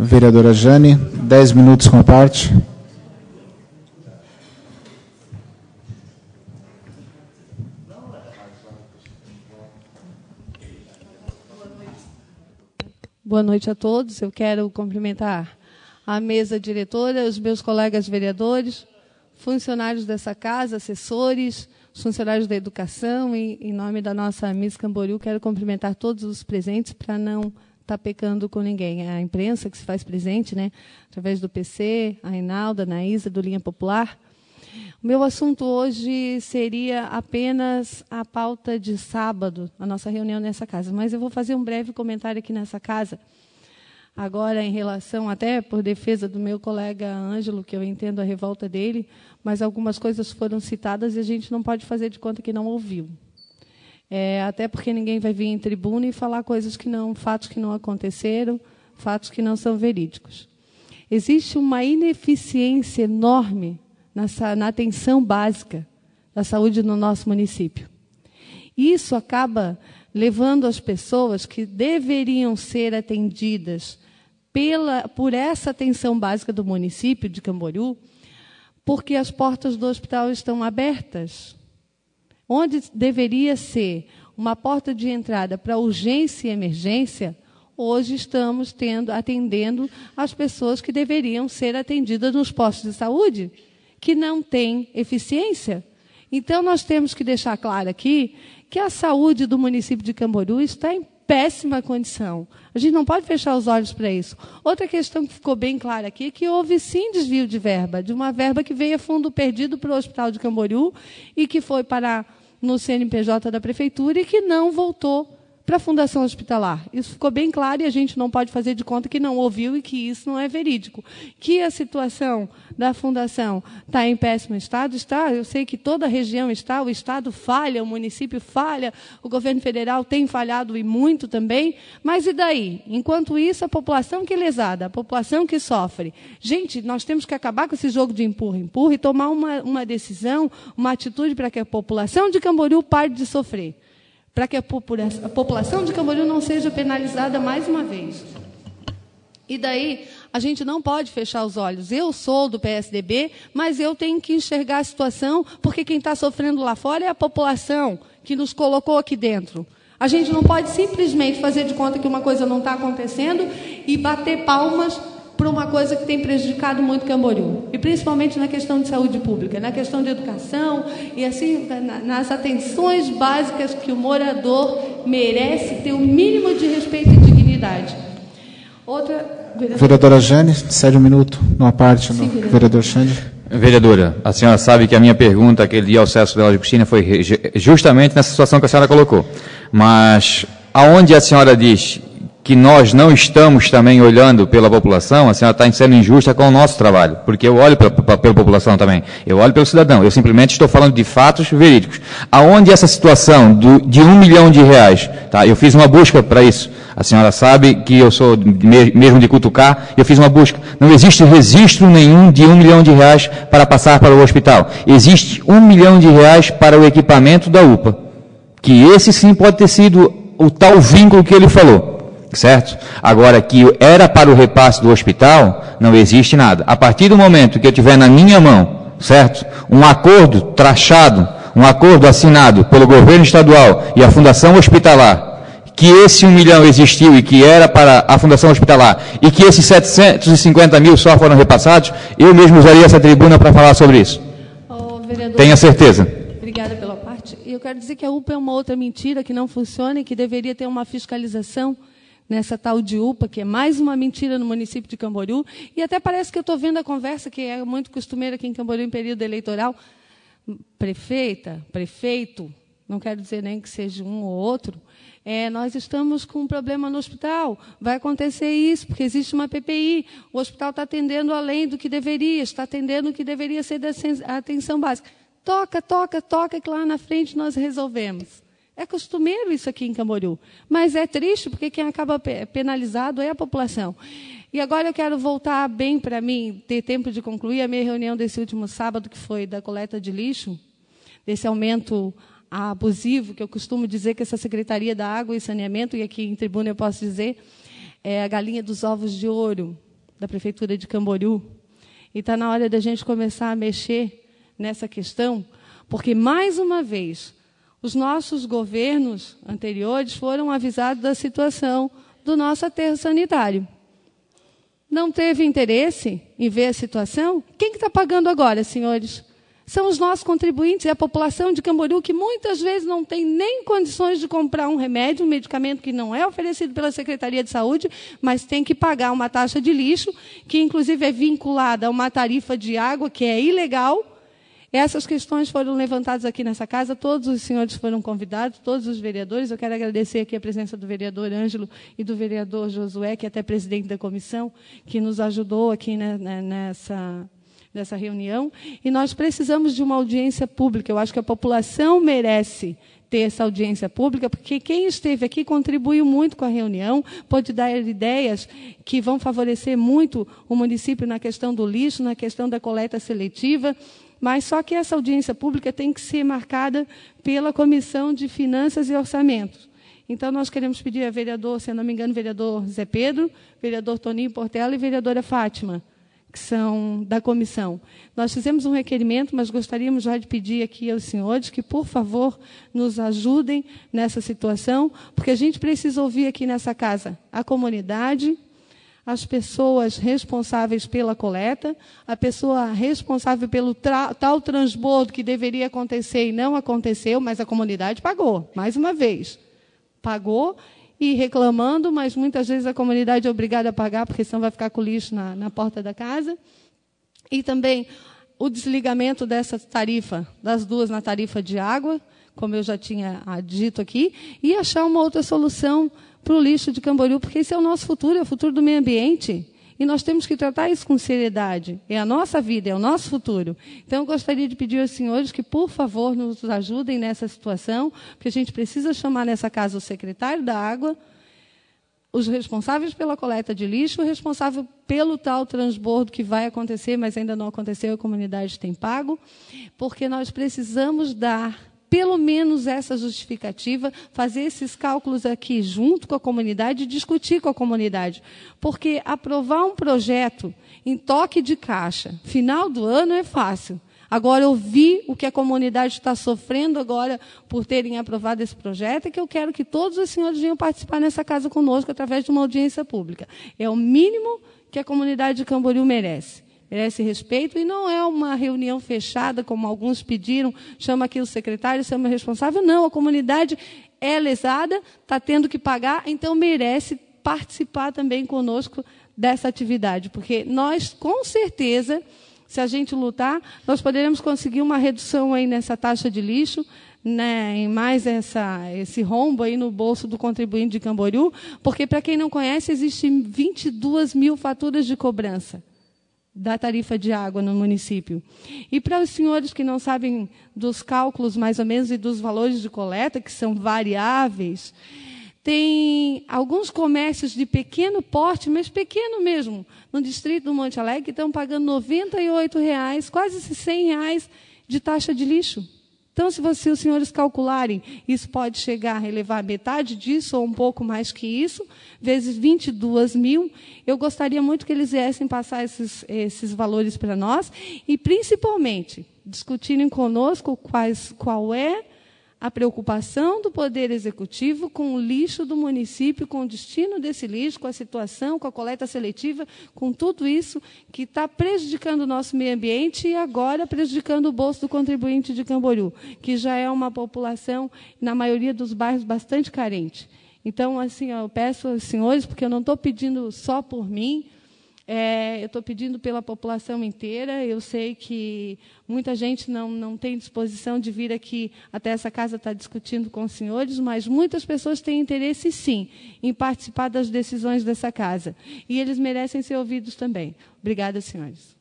Vereadora Jane, 10 minutos com a parte. Boa noite a todos. Eu quero cumprimentar a mesa diretora, os meus colegas vereadores, funcionários dessa casa, assessores, os funcionários da educação, e, em nome da nossa Miss Camboriú, quero cumprimentar todos os presentes para não estar pecando com ninguém. A imprensa que se faz presente, né, através do PC, a Reinalda, a Anaísa, do Linha Popular. O meu assunto hoje seria apenas a pauta de sábado, a nossa reunião nessa casa. Mas eu vou fazer um breve comentário aqui nessa casa, agora em relação, até por defesa do meu colega Ângelo, que eu entendo a revolta dele, mas algumas coisas foram citadas e a gente não pode fazer de conta que não ouviu. Até porque ninguém vai vir em tribuna e falar coisas que não, fatos que não aconteceram, fatos que não são verídicos. Existe uma ineficiência enorme na atenção básica da saúde no nosso município. Isso acaba levando as pessoas que deveriam ser atendidas por essa atenção básica do município de Camboriú, porque as portas do hospital estão abertas. Onde deveria ser uma porta de entrada para urgência e emergência, hoje estamos atendendo as pessoas que deveriam ser atendidas nos postos de saúde, que não têm eficiência. Então, nós temos que deixar claro aqui que a saúde do município de Camboriú está em péssima condição. A gente não pode fechar os olhos para isso. Outra questão que ficou bem clara aqui é que houve, sim, desvio de uma verba que veio a fundo perdido para o Hospital de Camboriú e que foi parar no CNPJ da Prefeitura e que não voltou para a Fundação Hospitalar. Isso ficou bem claro e a gente não pode fazer de conta que não ouviu e que isso não é verídico. Que a situação da Fundação está em péssimo estado, está. Eu sei que toda a região está, o Estado falha, o município falha, o governo federal tem falhado e muito também, mas e daí? Enquanto isso, a população que é lesada, a população que sofre. Gente, nós temos que acabar com esse jogo de empurra-empurra e tomar uma decisão, uma atitude para que a população de Camboriú pare de sofrer, para que a população de Camboriú não seja penalizada mais uma vez. E daí, a gente não pode fechar os olhos. Eu sou do PSDB, mas eu tenho que enxergar a situação, porque quem está sofrendo lá fora é a população que nos colocou aqui dentro. A gente não pode simplesmente fazer de conta que uma coisa não está acontecendo e bater palmas para uma coisa que tem prejudicado muito Camboriú, e principalmente na questão de saúde pública, na questão de educação, e assim, nas atenções básicas que o morador merece ter o mínimo de respeito e dignidade. Outra... Vereadora Jane, cede um minuto, numa parte, no vereador Xande. Vereadora, a senhora sabe que a minha pergunta aquele dia ao Celso Bela de Cristina foi justamente nessa situação que a senhora colocou. Mas, aonde a senhora diz que nós não estamos também olhando pela população, a senhora está sendo injusta com o nosso trabalho, porque eu olho pela população também, eu olho pelo cidadão, eu simplesmente estou falando de fatos verídicos. Aonde essa situação de R$1 milhão, tá? Eu fiz uma busca para isso, a senhora sabe que eu sou mesmo de Cutucá, eu fiz uma busca, não existe registro nenhum de R$1 milhão para passar para o hospital, existe R$1 milhão para o equipamento da UPA, que esse sim pode ter sido o tal vínculo que ele falou. Certo? Agora, que era para o repasse do hospital, não existe nada. A partir do momento que eu tiver na minha mão, certo? Um acordo trachado, um acordo assinado pelo governo estadual e a Fundação Hospitalar, que esse 1 milhão existiu e que era para a Fundação Hospitalar, e que esses 750 mil só foram repassados, eu mesmo usaria essa tribuna para falar sobre isso. Tenha certeza. Obrigada pela parte. Eu quero dizer que a UPA é uma outra mentira que não funciona e que deveria ter uma fiscalização nessa tal de UPA, que é mais uma mentira no município de Camboriú, e até parece que eu estou vendo a conversa, que é muito costumeira aqui em Camboriú em período eleitoral, prefeita, prefeito, não quero dizer nem que seja um ou outro, nós estamos com um problema no hospital, vai acontecer isso, porque existe uma PPI, o hospital está atendendo além do que deveria, está atendendo o que deveria ser da atenção básica. Toca, que lá na frente nós resolvemos. É costumeiro isso aqui em Camboriú, mas é triste porque quem acaba penalizado é a população. E agora eu quero voltar bem para mim, ter tempo de concluir a minha reunião desse último sábado, que foi da coleta de lixo, desse aumento abusivo, que eu costumo dizer que essa Secretaria da Água e Saneamento, e aqui em tribuna eu posso dizer, é a galinha dos ovos de ouro. da Prefeitura de Camboriú. E está na hora da gente começar a mexer nessa questão, porque, mais uma vez, os nossos governos anteriores foram avisados da situação do nosso aterro sanitário. Não teve interesse em ver a situação? Quem que está pagando agora, senhores? São os nossos contribuintes, é a população de Camboriú, que muitas vezes não tem nem condições de comprar um remédio, um medicamento que não é oferecido pela Secretaria de Saúde, mas tem que pagar uma taxa de lixo, que inclusive é vinculada a uma tarifa de água, que é ilegal. Essas questões foram levantadas aqui nessa casa, todos os senhores foram convidados, todos os vereadores. Eu quero agradecer aqui a presença do vereador Ângelo e do vereador Josué, que é até presidente da comissão, que nos ajudou aqui nessa reunião. E nós precisamos de uma audiência pública. Eu acho que a população merece ter essa audiência pública, porque quem esteve aqui contribuiu muito com a reunião, pode dar ideias que vão favorecer muito o município na questão do lixo, na questão da coleta seletiva. Mas só que essa audiência pública tem que ser marcada pela Comissão de Finanças e Orçamentos. Então, nós queremos pedir a vereador, se eu não me engano, vereador Zé Pedro, vereador Toninho Portela e vereadora Fátima, que são da comissão. Nós fizemos um requerimento, mas gostaríamos já de pedir aqui aos senhores que, por favor, nos ajudem nessa situação, porque a gente precisa ouvir aqui nessa casa a comunidade, as pessoas responsáveis pela coleta, a pessoa responsável pelo tal transbordo que deveria acontecer e não aconteceu, mas a comunidade pagou, mais uma vez. Pagou e reclamando, mas muitas vezes a comunidade é obrigada a pagar, porque senão vai ficar com o lixo na porta da casa. E também o desligamento dessa tarifa, das duas na tarifa de água, como eu já tinha dito aqui, e achar uma outra solução para o lixo de Camboriú, porque esse é o nosso futuro, é o futuro do meio ambiente. E nós temos que tratar isso com seriedade. É a nossa vida, é o nosso futuro. Então, eu gostaria de pedir aos senhores que, por favor, nos ajudem nessa situação, porque a gente precisa chamar nessa casa o secretário da água, os responsáveis pela coleta de lixo, o responsável pelo tal transbordo que vai acontecer, mas ainda não aconteceu, a comunidade tem pago, porque nós precisamos dar pelo menos essa justificativa, fazer esses cálculos aqui junto com a comunidade e discutir com a comunidade. Porque aprovar um projeto em toque de caixa, final do ano, é fácil. Agora, ouvir o que a comunidade está sofrendo agora por terem aprovado esse projeto, é que eu quero que todos os senhores venham participar nessa casa conosco através de uma audiência pública. É o mínimo que a comunidade de Camboriú merece. Merece respeito, e não é uma reunião fechada, como alguns pediram, chama aqui o secretário, chama o responsável. Não, a comunidade é lesada, está tendo que pagar, então merece participar também conosco dessa atividade, porque nós, com certeza, se a gente lutar, nós poderemos conseguir uma redução aí nessa taxa de lixo, né, em mais esse rombo aí no bolso do contribuinte de Camboriú, porque, para quem não conhece, existem 22 mil faturas de cobrança da tarifa de água no município. E para os senhores que não sabem dos cálculos, mais ou menos, e dos valores de coleta, que são variáveis, tem alguns comércios de pequeno porte, mas pequeno mesmo, no distrito do Monte Alegre, que estão pagando R$ 98,00, quase R$100 de taxa de lixo. Então, se os senhores calcularem, isso pode chegar a elevar metade disso, ou um pouco mais que isso, vezes 22 mil. Eu gostaria muito que eles viessem passar esses valores para nós, e, principalmente, discutirem conosco qual é a preocupação do Poder Executivo com o lixo do município, com o destino desse lixo, com a situação, com a coleta seletiva, com tudo isso que está prejudicando o nosso meio ambiente e agora prejudicando o bolso do contribuinte de Camboriú, que já é uma população, na maioria dos bairros, bastante carente. Então, assim, eu peço aos senhores, porque eu não estou pedindo só por mim, eu estou pedindo pela população inteira. Eu sei que muita gente não tem disposição de vir aqui até essa casa estar discutindo com os senhores, mas muitas pessoas têm interesse, sim, em participar das decisões dessa casa. E eles merecem ser ouvidos também. Obrigada, senhores.